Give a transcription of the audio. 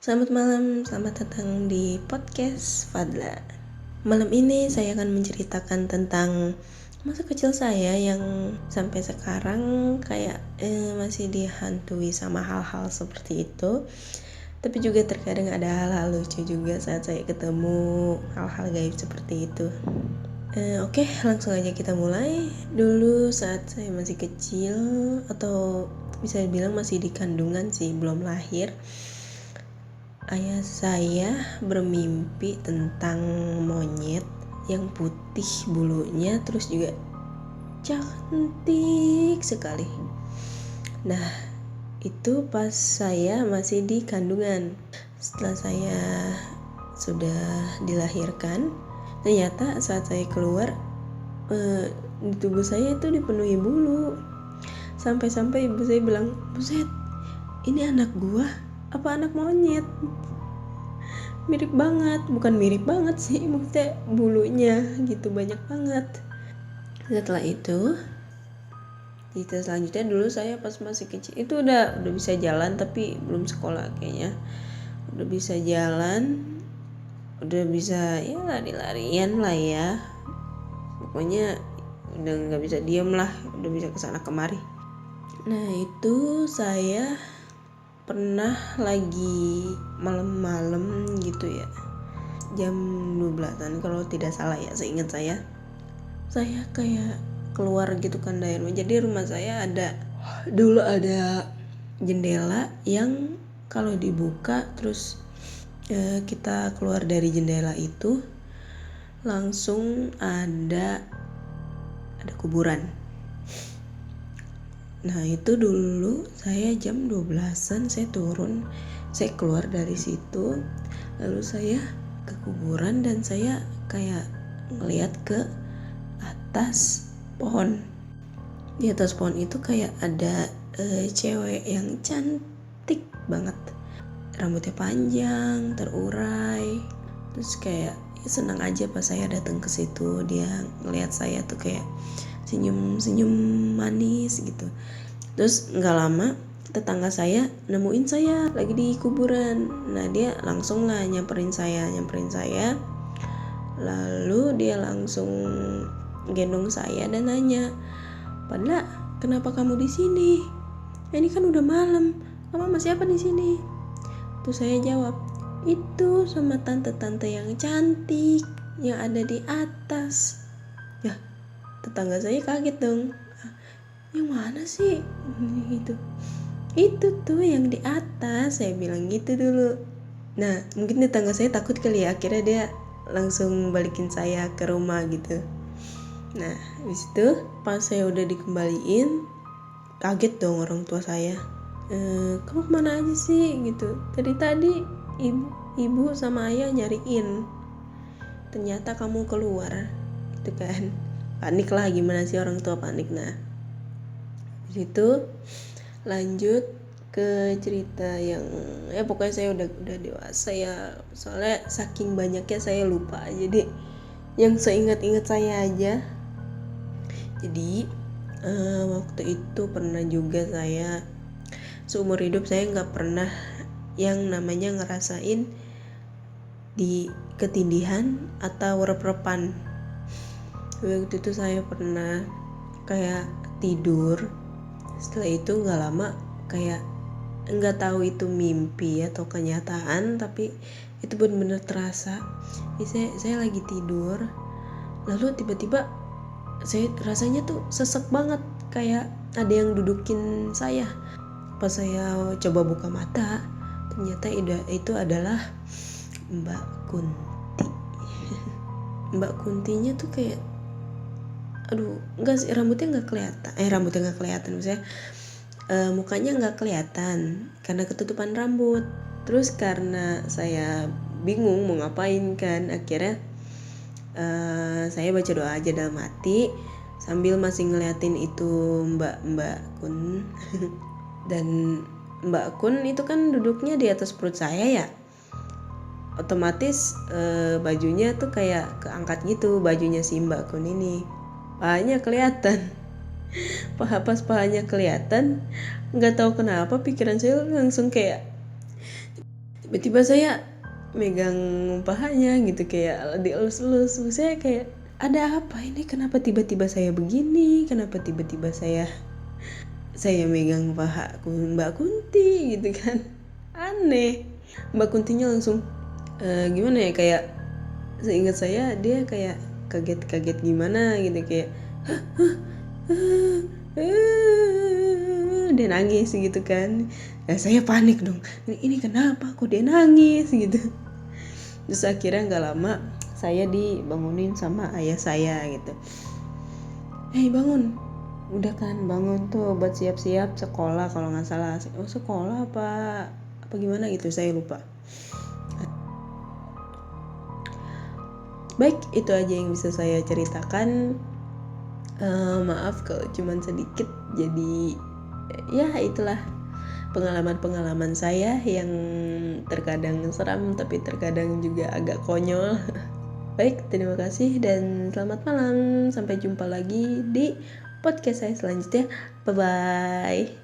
Selamat malam, selamat datang di podcast Fadla. Malam ini saya akan menceritakan tentang masa kecil saya yang sampai sekarang kayak masih dihantui sama hal-hal seperti itu. Tapi juga terkadang ada hal-hal lucu juga saat saya ketemu hal-hal gaib seperti itu. Oke, langsung aja kita mulai. Dulu saat saya masih kecil, atau bisa dibilang masih di kandungan sih, belum lahir, ayah saya bermimpi tentang monyet yang putih bulunya, terus juga cantik sekali. Nah, itu pas saya masih di kandungan. Setelah saya sudah dilahirkan, ternyata saat saya keluar, di tubuh saya itu dipenuhi bulu. Sampai-sampai ibu saya bilang, "Buset, ini anak gua apa anak monyet?" Mirip banget, bukan mirip banget sih, maksudnya bulunya gitu banyak banget. Setelah itu, cerita selanjutnya, dulu saya pas masih kecil itu udah bisa jalan tapi belum sekolah kayaknya. Udah bisa jalan, udah bisa ya lari-larian lah ya. Pokoknya udah nggak bisa diem lah, udah bisa kesana kemari. Nah itu saya pernah lagi malam-malam gitu ya, jam 12-an kalau tidak salah ya, seingat saya kayak keluar gitu kan dari rumah. Jadi rumah saya dulu ada jendela yang kalau dibuka terus kita keluar dari jendela itu langsung ada kuburan. Nah itu dulu saya jam 12-an saya turun, saya keluar dari situ, lalu saya ke kuburan dan saya kayak ngeliat ke atas pohon. Di atas pohon itu kayak ada cewek yang cantik banget, rambutnya panjang, terurai, terus kayak senang aja pas saya datang ke situ. Dia ngeliat saya tuh kayak senyum manis gitu. Terus nggak lama tetangga saya nemuin saya lagi di kuburan. Nah dia langsung lah nyamperin saya. Lalu dia langsung gendong saya dan nanya, "Padla, kenapa kamu di sini? Ini kan udah malam. Kamu masih apa di sini?" Terus saya jawab, "Itu sama tante-tante yang cantik yang ada di atas." Ya, tetangga saya kaget dong. "Yang mana sih?" Gitu. "Itu tuh yang di atas," saya bilang gitu dulu. Nah, mungkin tetangga saya takut kali ya, akhirnya dia langsung balikin saya ke rumah gitu. Nah, habis itu pas saya udah dikembaliin, kaget dong orang tua saya. "Kamu kemana aja sih?" gitu. Tadi ibu sama ayah nyariin, ternyata kamu keluar gitu kan. Panik lah, gimana sih orang tua panik. Nah di situ lanjut ke cerita yang pokoknya saya udah dewasa ya, soalnya saking banyaknya saya lupa, jadi yang seingat-ingat saya aja. Jadi waktu itu pernah juga saya seumur hidup saya nggak pernah yang namanya ngerasain di ketindihan atau rep-repan. Waktu itu saya pernah kayak tidur, setelah itu nggak lama kayak nggak tahu itu mimpi atau kenyataan, tapi itu benar-benar terasa. Saya lagi tidur, lalu tiba-tiba saya rasanya tuh sesek banget, kayak ada yang dudukin saya. Pas saya coba buka mata, ternyata itu adalah Mbak Kunti. Mbak Kuntinya tuh kayak enggak sih, rambutnya nggak kelihatan maksudnya mukanya nggak kelihatan karena ketutupan rambut. Terus karena saya bingung mau ngapain kan, akhirnya saya baca doa aja dalam hati sambil masih ngeliatin itu Mbak Kun. Dan Mbak Kun itu kan duduknya di atas perut saya ya, otomatis bajunya tuh kayak keangkat gitu, bajunya si Mbak Kun ini. Pahanya kelihatan. Pas pahanya kelihatan, nggak tahu kenapa pikiran saya langsung kayak Tiba-tiba saya megang pahanya gitu, kayak dielus-elus. Saya kayak, ada apa ini, kenapa tiba-tiba saya begini, kenapa tiba-tiba saya megang paha Mbak Kunti gitu kan. Aneh. Mbak Kuntinya langsung gimana ya, kayak seingat saya dia kayak kaget gimana gitu, kayak dia nangis gitu kan. Nah, saya panik dong, ini kenapa kok dia nangis gitu. Terus akhirnya nggak lama saya dibangunin sama ayah saya gitu. Hei bangun, udah kan, bangun tuh buat siap-siap sekolah kalau nggak salah. Oh sekolah apa gimana gitu, saya lupa. Baik, itu aja yang bisa saya ceritakan. Maaf kalau cuman sedikit, jadi ya itulah pengalaman saya yang terkadang seram tapi terkadang juga agak konyol. Baik, terima kasih dan selamat malam. Sampai jumpa lagi di podcast saya selanjutnya. Bye bye.